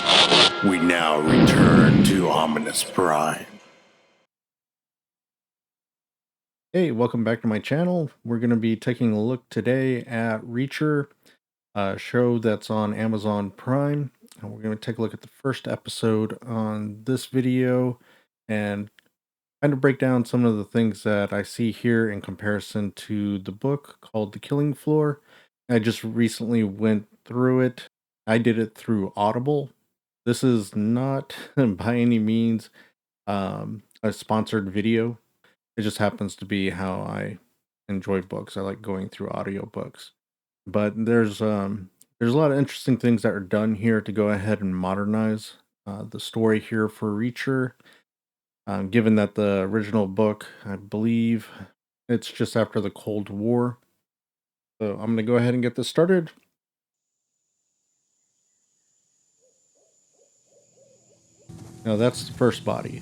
We now return to Ominous Prime. Hey, welcome back to my channel. We're going to be taking a look today at Reacher, a show that's on Amazon Prime. And we're going to take a look at the first episode on this video and kind of break down some of the things that I see here in comparison to the book called The Killing Floor. I just recently went through it. I did it through Audible. This is not by any means a sponsored video. It just happens to be how I enjoy books. I like going through audiobooks. But there's a lot of interesting things that are done here to go ahead and modernize the story here for Reacher. Given that the original book, I believe it's just after the Cold War. So I'm going to go ahead and get this started. Now that's the first body.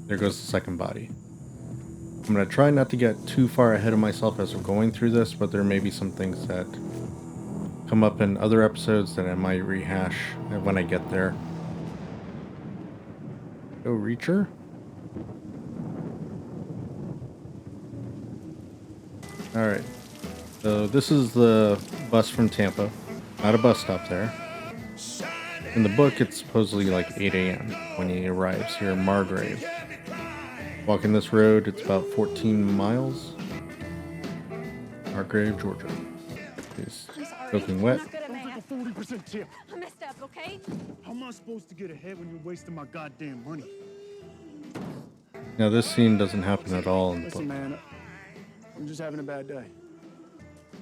There goes the second body. I'm going to try not to get too far ahead of myself as we're going through this, but there may be some things that come up in other episodes that I might rehash when I get there. Go Reacher. Alright. So this is the bus from Tampa. Not a bus stop there. In the book, it's supposedly like 8 a.m. when he arrives here in Margrave. Walking this road, it's about 14 miles. Margrave, Georgia. He's soaking wet. 40% tip. I messed up, okay? How am I supposed to get ahead when you're wasting my goddamn money? Now this scene doesn't happen at all in the Listen, book. man, I'm just having a bad day.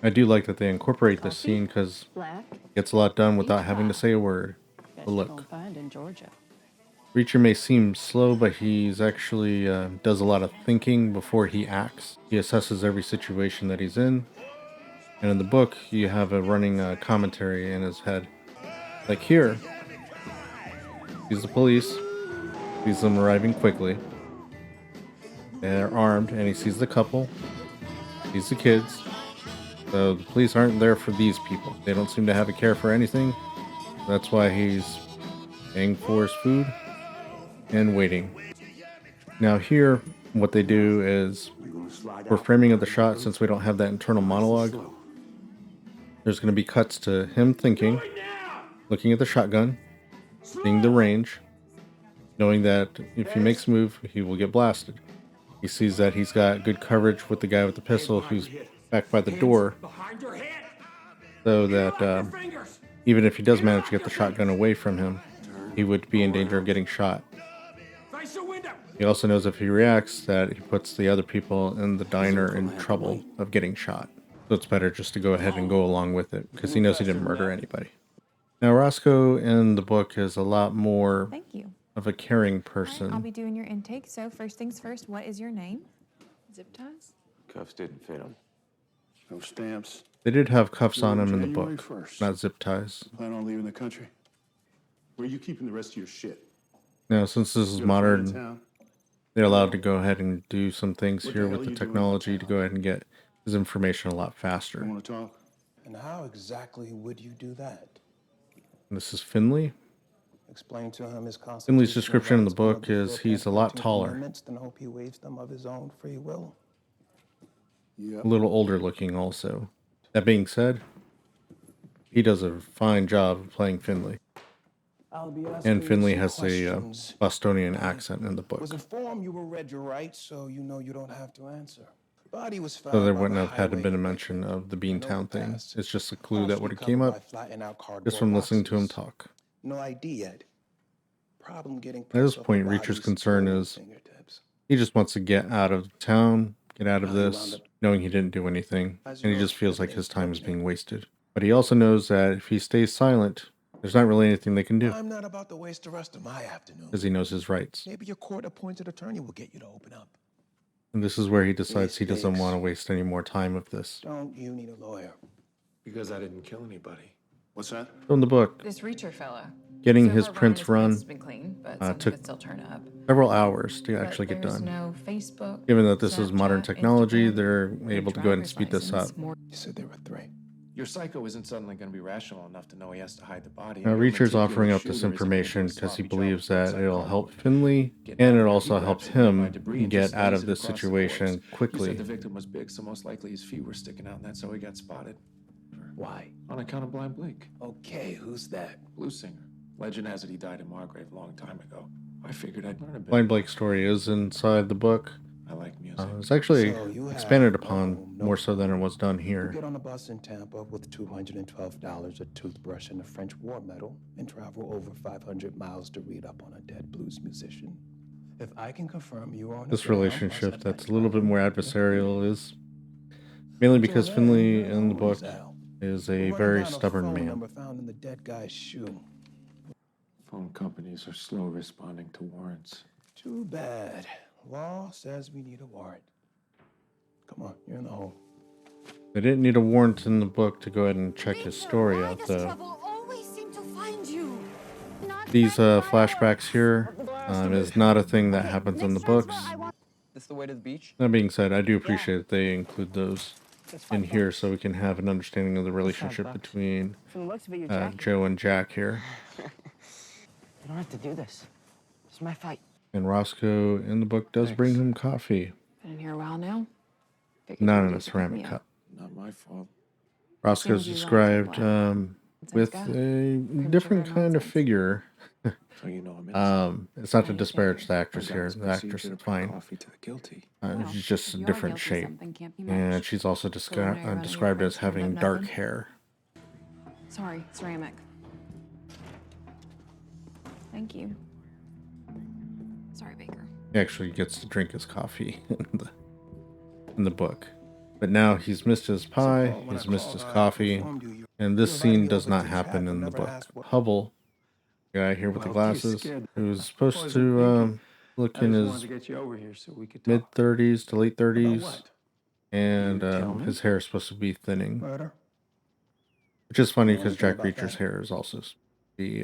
I do like that they incorporate this scene because it gets a lot done without having to say a word. But look, Reacher may seem slow, but he's actually does a lot of thinking before he acts. He assesses every situation that he's in. And in the book, you have a running commentary in his head. Like here, sees the police, sees them arriving quickly. They're armed, and he sees the couple, sees the kids. So the police aren't there for these people. They don't seem to have a care for anything. That's why he's paying for his food and waiting. Now here, what they do is, for framing of the shot, since we don't have that internal monologue, there's going to be cuts to him thinking, looking at the shotgun, seeing the range, knowing that if he makes a move, he will get blasted. He sees that he's got good coverage with the guy with the pistol who's back by the door, so that even if he does manage to get the shotgun away from him, he would be in danger of getting shot. He also knows if he reacts that he puts the other people in the diner in trouble of getting shot. So it's better just to go ahead and go along with it because he knows he didn't murder anybody. Now Roscoe in the book is a lot more Thank you. of a caring I'll person. be doing your intake. So first things first, what is your name? Zip ties? Cuffs didn't fit him. No stamps. They did have cuffs on him in the January book, 1st. not zip ties. Plan on leaving the country? Where are you keeping the rest of your shit? Now, since this is Got a friend in modern, town? they're allowed to go ahead and do some things What here the hell with are the you doing technology to downtown? go ahead and get his information a lot You faster. want to talk? And how exactly would you do that? And this is Finley. Explain to him his constitutional Finley's description in the rights, one of book the is he's a lot 14th taller, Amendments, then hope he waives them of his own free will. Yeah. a little older looking also. That being said, he does a fine job of playing Finley. I'll be asking And you Finley some has a questions. Bostonian accent in the book. Was informed you were read your rights, so you know you don't have to answer. Body was found So there by wouldn't the have had to highway been a in mention Lakewood. of the No Beantown thing. past. It's just a clue that would have Partially came covered up by flattened out cardboard just from listening to him boxes. talk. No ID yet. Problem getting At this pressed up point, the Reacher's body's concern cold is fingertips. he just wants to get out of town, get out of How you wound this, up- knowing he didn't do anything, As and he your just feels like his time is evidence being wasted. But he also knows that if he stays silent, there's not really anything they can do, I'm not about to waste the rest of my afternoon. because he knows his rights. Maybe your court-appointed attorney will get you to open up. And this is where he decides he doesn't stinks. want to waste any more time with this. Don't you need a lawyer? Because I didn't kill anybody. What's that? So in the book, This Reacher fella. getting So his far, prints his run has been clean, but something took could still turn up. several hours to But actually get there's done. no Facebook, Given that this is modern Snapchat, technology, Instagram, they're or able to go ahead and driver's speed this up. license. You said there were three. Your psycho isn't suddenly going to be rational enough to know he has to hide the body. Now, and your Reacher's offering up meticulous this shooter isn't gonna do a information because he sloppy job believes of that inside it'll help cardboard. Finley, Getting and out it there, also he help grabs some nearby him debris and get just out lays of it this across the situation boards. You quickly. said the victim was big, so most likely his feet were sticking out, and that's how he got spotted. Why? On account of Blind Blake. Okay, who's that? Blues singer. Legend has it he died in Margrave a long time ago. I figured I'd learn a bit. Blind Blake's story is inside the book. I like music. It's actually So you have expanded no upon home, more no so than it family. was done You here. get on a bus in Tampa with $212, a toothbrush, and a French war medal, and travel over 500 miles to read up on a dead blues musician. If I can confirm you are on This a ground relationship bus at that's a little bit 95, more you're adversarial free. is mainly So because then Finley you're in the book always out. is We're a running very down a stubborn phone man. number found in the dead guy's shoe. Phone companies are slow responding to warrants. Too bad. Law says we need a warrant. Come on, you're in the hole. They didn't need a warrant in the book to go ahead and check his story Why out, does though. trouble always seem to find you? Not These that flashbacks here is not a thing that happens in the books. This the way to the beach? That being said, I do appreciate that they include those in here so we can have an understanding of the relationship between From the looks of it, you're Jackie. Joe and Jack here. You don't have to do this. It's my fight. And Roscoe in the book does bring him coffee, Been in here a while now. Figured not you in would a do something, ceramic yeah. cup. Not my fault. Roscoe's you described relative with Scott. a different kind of figure. So you know I'm innocent. It's not to I disparage the My actress here. God's The actress procedure is to bring fine. Coffee to the guilty. She's just a If you are different guilty, shape. something can't be And matched. she's also Preliminary running described as reports from having Red dark Method. hair. Sorry, ceramic. Thank you. Sorry, Baker. He actually gets to drink his coffee in the book. But now he's missed his pie, he's missed his coffee, and this scene does not happen in the book. Hubble, the guy here with the glasses, who's supposed to look in his get you over here so we could mid 30s to late 30s, what? and You tell me. his hair is supposed to be thinning, Murder? which is funny because Anything Jack about Reacher's that? hair is also supposed to be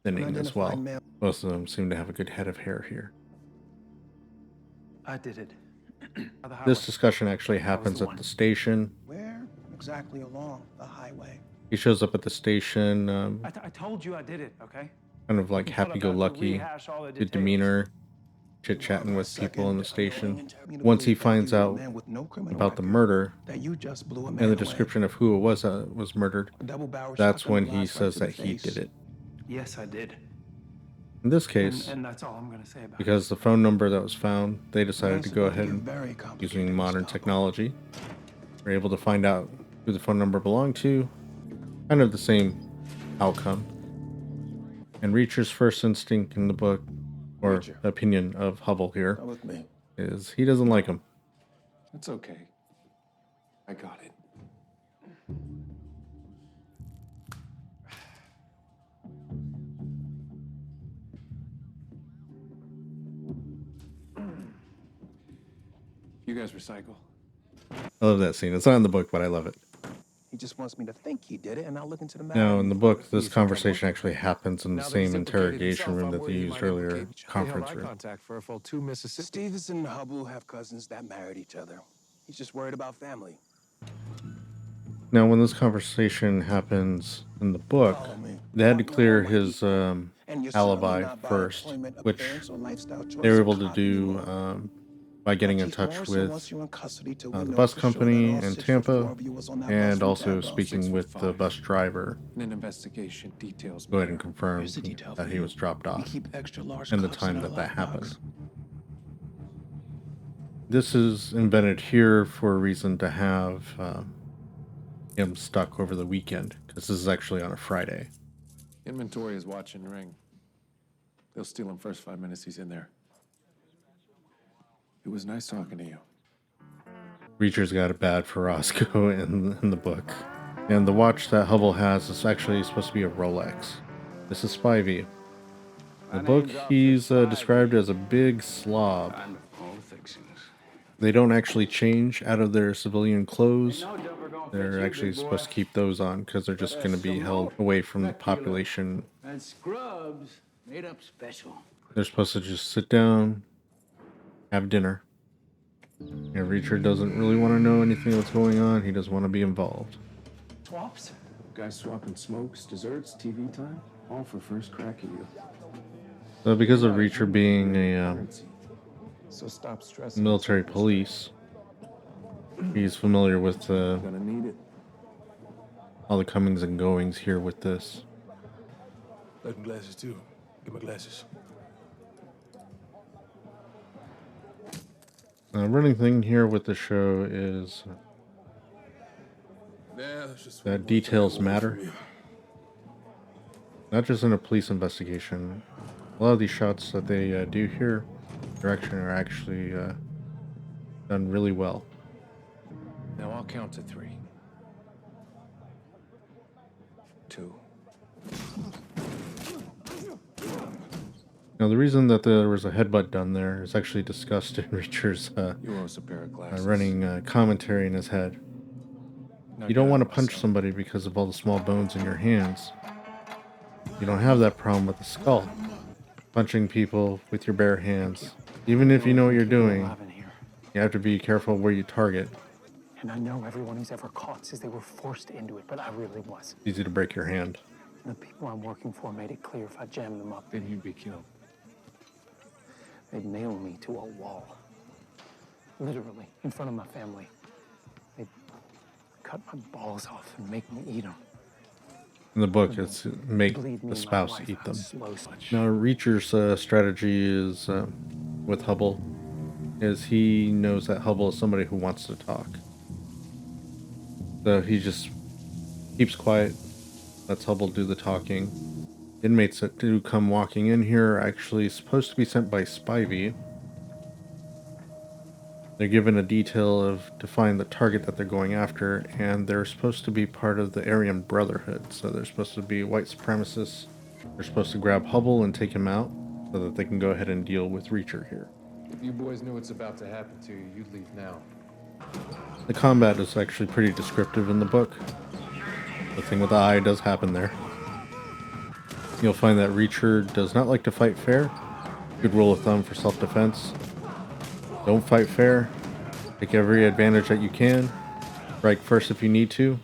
thinning as well. Unidentified male. Both of them seem to have a good head of hair here. I did it. This discussion actually happens at the station. Where exactly along the highway? He shows up at the station, I told you I did it, okay? kind of like We don't have to happy-go-lucky, rehash all the good details. demeanor, chit-chatting with people in the Second, station. willing to mean to Once he believe that finds you were a out man with no criminal about the record, murder that you just blew a man and the away. description of who it was murdered, A double-barrel that's shotgun when he blast right says to the that he face. did it. Yes, I did. In this case, And that's all I'm going to say about it. because the phone number that was found, they decided to That's go about to ahead get and, very complicated, using modern Gustavo. technology, were able to find out who the phone number belonged to. Kind of the same outcome. And Reacher's first instinct in the book, or Reacher. opinion of Hubble here, Come with me. is he doesn't like him. It's okay. I got it. You guys recycle. I love that scene. It's not in the book, but I love it. He just wants me to think he did it, and I'll look into the matter. Now, in the book, this He's conversation actually happens in the Now that same he's implicated interrogation himself, room I'm that they worried he used might earlier, implicate each other. conference They held eye room. contact for a full 2 Mississippi. Stevenson and Hubble have cousins that married each other. He's just worried about family. Now, when this conversation happens in the book, Follow me. they had to Want clear your his And you're certainly alibi not by first, employment, which appearance, or lifestyle choice they were a able to cop do anymore. by getting in Keith touch Morrison with wants you in custody till the we know bus for sure that company all in 6 foot Tampa, 4 of you was on that bus and from also Tampa. speaking with the 6'5". bus driver. An investigation details. Go ahead and matter. confirm Here's the detail that for he you. was dropped We off keep extra large and the cups in time our that that lockbox. happened. This is invented here for a reason to have him stuck over the weekend, because this is actually on a Friday. Inventory is watching ring. They'll steal him first 5 minutes he's in there. It was nice talking to you. Reacher's got it bad for Roscoe in the book. And the watch that Hubble has is actually supposed to be a Rolex. This is Spivey. In the book, he's described as a big slob. They don't actually change out of their civilian clothes. They're actually supposed to keep those on because they're just going to be held away from the population. And scrubs made up special. They're supposed to just sit down, have dinner. And Reacher doesn't really want to know anything that's going on. He doesn't want to be involved. Swaps? Guys swapping smokes, desserts, TV time, all for first crack at you. So because of Reacher being a So stop stressing. military police, he's familiar with Gonna need it. all the comings and goings here with this. Got some glasses too. Get my glasses. Running thing here with the show is that details matter. Not just in a police investigation. A lot of these shots that they do here, direction, are actually done really well. Now I'll count to 3. 2. Now the reason that there was a headbutt done there is actually discussed in Reacher's You owe us a pair of glasses. running commentary in his head. Now You don't get want out to my punch son. somebody because of all the small bones in your hands. You don't have that problem with the skull. Punching people with your bare hands, even if you know what you're doing, Alive in here. you have to be careful where you target. And I know everyone who's ever caught says they were forced into it, but I really was. It's easy to break your hand. And the people I'm working for made it clear if I jammed them up, Then you'd be killed. they'd nail me to a wall. Literally, in front of my family. They'd cut my balls off and make me eat them. In the book, it's make Bleed me the and my spouse wife eat out them. slow. Now, Reacher's strategy is with Hubble is he knows that Hubble is somebody who wants to talk. So he just keeps quiet, lets Hubble do the talking. Inmates that do come walking in here are actually supposed to be sent by Spivey. They're given a detail to find the target that they're going after, and they're supposed to be part of the Aryan Brotherhood. So they're supposed to be white supremacists. They're supposed to grab Hubble and take him out so that they can go ahead and deal with Reacher here. If you boys knew what's about to happen to you, you'd leave now. The combat is actually pretty descriptive in the book. The thing with the eye does happen there. You'll find that Reacher does not like to fight fair. Good rule of thumb for self-defense. Don't fight fair. Take every advantage that you can. Strike first if you need to.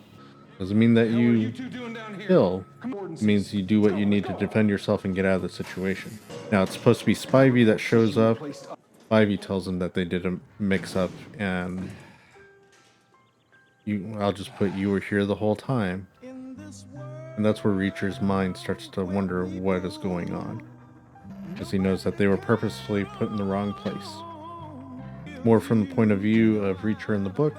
Doesn't mean that you kill. It means you do what you need to defend yourself and get out of the situation. Now, it's supposed to be Spivey that shows up. Spivey tells him that they did a mix-up, and I'll just put you were here the whole time. And that's where Reacher's mind starts to wonder what is going on, because he knows that they were purposefully put in the wrong place. More from the point of view of Reacher in the book,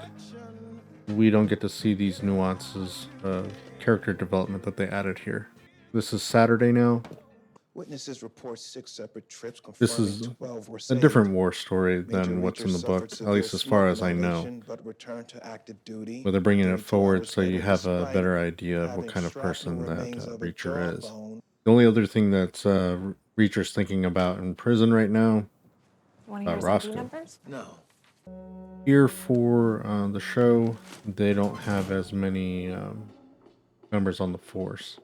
we don't get to see these nuances of character development that they added here. This is Saturday now. Witnesses report 6 separate trips. This is 12 were a saved. different war story Major than what's in the Reacher book, suffered at least severe as far as I smoke know. inhalation, but returned to active duty. But they're bringing it 32 forward hours so you later, have a despite better idea of what having kind of person shrapnel that remains of a Reacher is. jawbone. The only other thing that Reacher's thinking about in prison right now, Want to hear Roscoe. some numbers? No. here for the show, they don't have as many members on the force.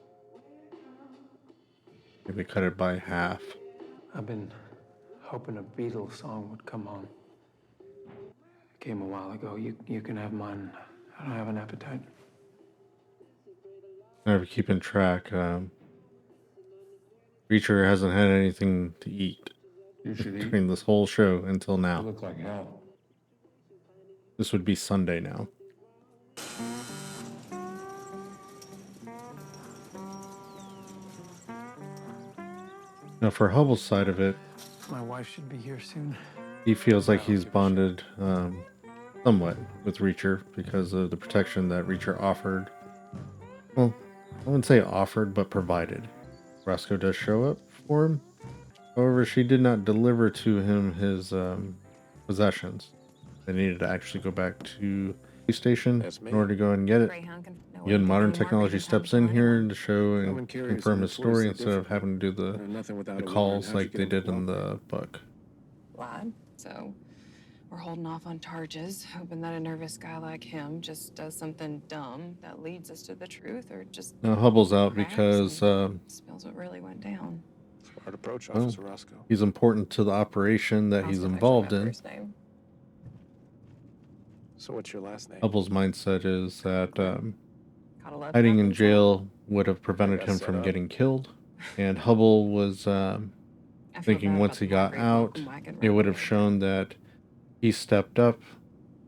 Maybe cut it by half. I've been hoping a Beatles song would come on. It came a while ago. You can have mine. I don't have an appetite. Never keeping track. Reacher hasn't had anything to eat You should eat. during this whole show until You now. look like hell. This would be Sunday now. Now, for Hubble's side of it, My wife should be here soon. he feels like he's bonded somewhat with Reacher because of the protection that Reacher offered. Well, I wouldn't say offered, but provided. Roscoe does show up for him. However, she did not deliver to him his possessions. They needed to actually go back to the police station That's me. in order to go and get it. Greyhound can know Again, anything modern anymore, technology but it steps can in tell here anyone. to show I'm and curious confirm how his the force story is instead of different. having to do Nothing without the a calls warrant. How'd like you they get did on in the the book. Lied. So we're holding off on charges, hoping that a nervous guy like him just does something dumb that leads us to the truth, or just Now, Hubble's out cracks because and spills what really went down. Smart approach, Well, Officer Roscoe. he's important to the operation that he's Roscoe's actually involved my in. first name. So what's your last name? Hubble's mindset is that Gotta love hiding in Captain jail would have prevented him got set from up. getting killed. And Hubble was Sam. I feel thinking bad once about he the got Margrave out, welcome wagon it would running have away. shown that he stepped up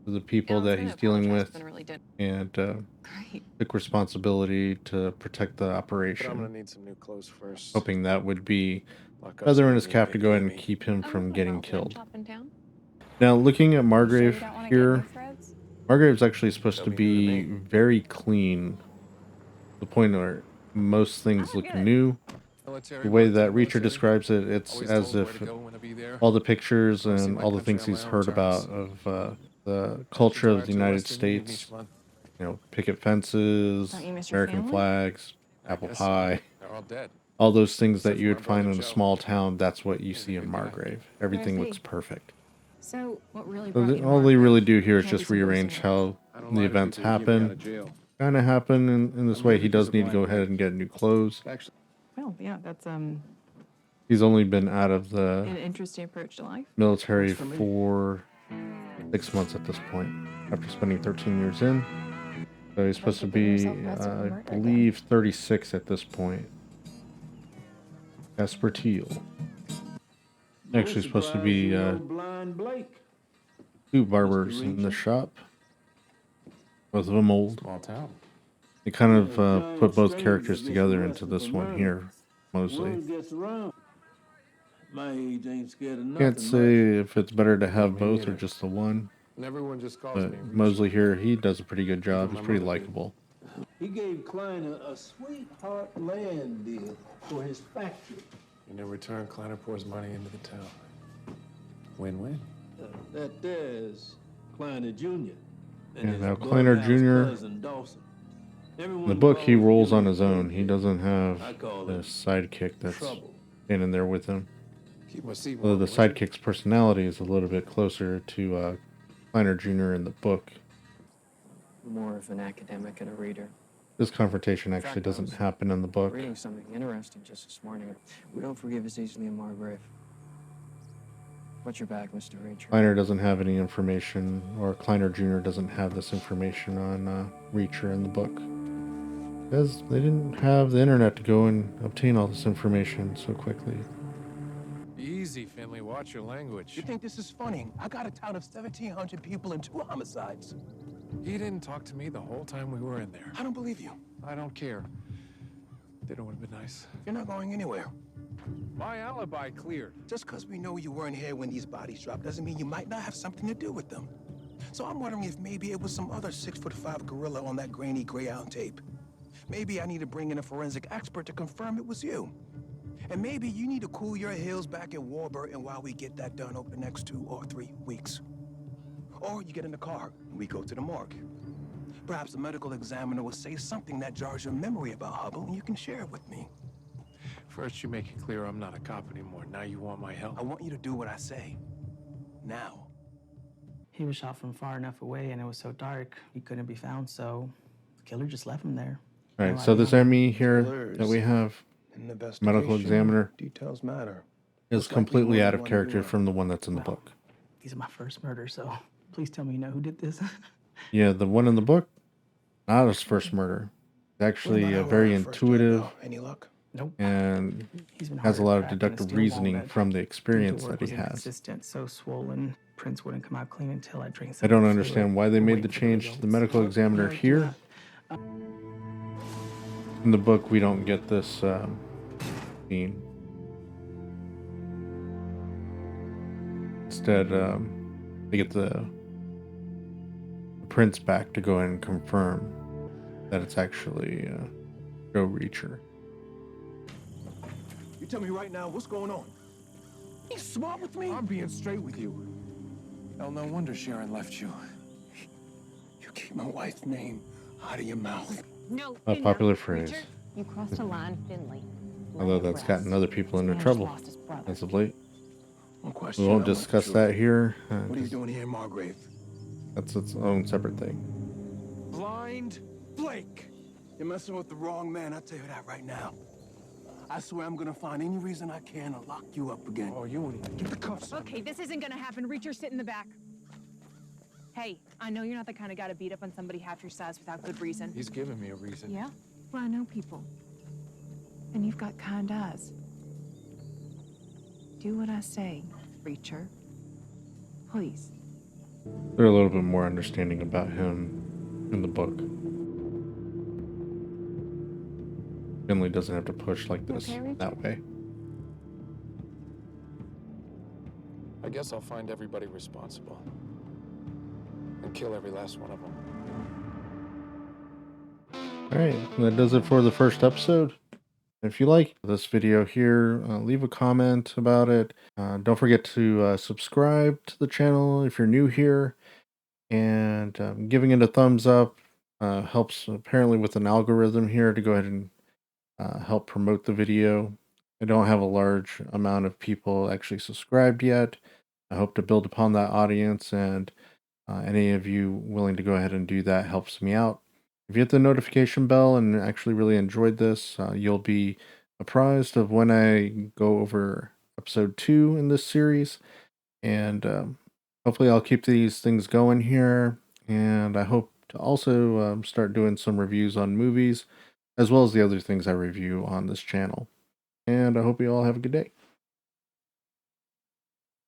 to the people Yeah, I was that gonna he's dealing apologize, with but I really didn't. and Great. took responsibility to protect the But I'm operation, gonna need some new clothes first. hoping that would be Lock up feather some in his new cap to big go ahead and heavy. keep him I'm from with my getting girlfriend killed. shop in town. Now, looking at You sure you Margrave don't want to get new here, threads? Margrave's actually supposed to Don't be new be to me. very clean, to the point where most things Oh, look good. new. Military, The way worked in that the Reacher military. describes it, it's Always as told where if to go when to be there. all the pictures Wanna see and my all the country things on he's my own heard terms. about of the culture of the United States, picket fences, Don't you miss your American family? flags, apple pie, They're all dead. all those things that Except you for would my find brother in a Joe. small town. That's what you He's a see in good guy. Margrave. Everything Where's looks he? perfect. So, what really So brought you to all they Margrave? really do here is Can't be just some rearrange person. how I don't the lie to events people who get me out of happen. jail. Kind of happen in this I'm way. here He because does of need to go Blind ahead Grave. and get new clothes. Actually, Well, yeah, that's He's only been out of the an interesting approach to life. military Works for me. for 6 months at this point, after spending 13 years in. So he's supposed to you getting be, yourself busted for I murder again? believe, 36 at this point. Casper Teal. Actually supposed to be Blind Blake. 2 barbers in the shop. Both of them old. small town. They kind of put both characters together into this one here, Mosley. Word gets around. My age ain't scared of nothing. Can't say if it's better to have both or just the one. And everyone just calls me. But Mosley here, he does a pretty good job. He's my pretty mother did. likable. He gave Klein a sweetheart land deal for his factory. And in return, Kleiner pours money into the town. Win-win. That there's Kleiner Jr. and Yeah, his now Kleiner bloodhouse Jr. cousin Dawson. In Everyone the book, he calls rolls him on his own. He doesn't have I call the him sidekick that's Trouble. standing there with him. Keep my seat Although warm, the would you? sidekick's personality is a little bit closer to Kleiner Jr. in the book. More of an academic and a reader. This confrontation actually fact, I doesn't was happen in the book. Reading something interesting just this morning. We don't forgive as easily in Margrave. What's your back, Mr. Reacher? Kleiner doesn't have any information, or Kleiner Jr. doesn't have this information on Reacher in the book. Because they didn't have the internet to go and obtain all this information so quickly. Easy, Finley. Watch your language. You think this is funny? I got a town of 1,700 people and 2 homicides. He didn't talk to me the whole time we were in there. I don't believe you. I don't care. Dinner would have been nice. You're not going anywhere. My alibi cleared. Just because we know you weren't here when these bodies dropped doesn't mean you might not have something to do with them. So I'm wondering if maybe it was some other 6'5" gorilla on that grainy gray on tape. Maybe I need to bring in a forensic expert to confirm it was you. And maybe you need to cool your heels back in Warburton while we get that done over the next 2 or 3 weeks. Or you get in the car and we go to the morgue. Perhaps the medical examiner will say something that jars your memory about Hubble and you can share it with me. First, you make it clear I'm not a cop anymore. Now you want my help. I want you to do what I say. Now. He was shot from far enough away and it was so dark he couldn't be found, so the killer just left him there. Alright, No so this idea. Emmy here that we have, medical examiner, Details matter. is completely out of character from the one that's in the book. These are my first murder, so please tell me you know who did this. Yeah, the one in the book, not his first murder. It's actually very intuitive Any luck? Nope. and He's been has a hard lot to of crack, and deductive the steel reasoning wall that from the did experience work that he was has. inconsistent, so swollen. Prints wouldn't come out clean until I drank I some don't fluid. understand why they I'm made the waiting for change to the results. medical examiner here. In the book, we don't get this scene. Instead, they get the prints back to go in and confirm that it's actually Joe Reacher. You tell me right now what's going on. You smart with me? I'm being straight with you. Hell, no wonder Sharon left you. You keep my wife's name out of your mouth. No. A popular phrase, You crossed a line, Finley. although that's gotten other people into trouble as of late. One question. We won't discuss that here. What are you doing here in Margrave? That's its own separate thing. Blind Blake. You're messing with the wrong man, I'll tell you that right now. I swear I'm gonna find any reason I can to lock you up again. Oh, you wouldn't. Get the cuffs on. Okay, this isn't gonna happen. Reacher, sit in the back. Hey, I know you're not the kind of guy to beat up on somebody half your size without good reason. He's giving me a reason. Yeah? Well, I know people. And you've got kind eyes. Do what I say, Reacher. Please. They're a little bit more understanding about him in the book. Finley doesn't have to push like this that way. I guess I'll find everybody responsible. And kill every last one of them. Alright, that does it for the first episode. If you like this video here, leave a comment about it. Don't forget to subscribe to the channel if you're new here. And giving it a thumbs up helps apparently with an algorithm here to go ahead and help promote the video. I don't have a large amount of people actually subscribed yet. I hope to build upon that audience, and any of you willing to go ahead and do that helps me out. If you hit the notification bell and actually really enjoyed this, you'll be apprised of when I go over episode 2 in this series. And hopefully I'll keep these things going here. And I hope to also start doing some reviews on movies, as well as the other things I review on this channel. And I hope you all have a good day.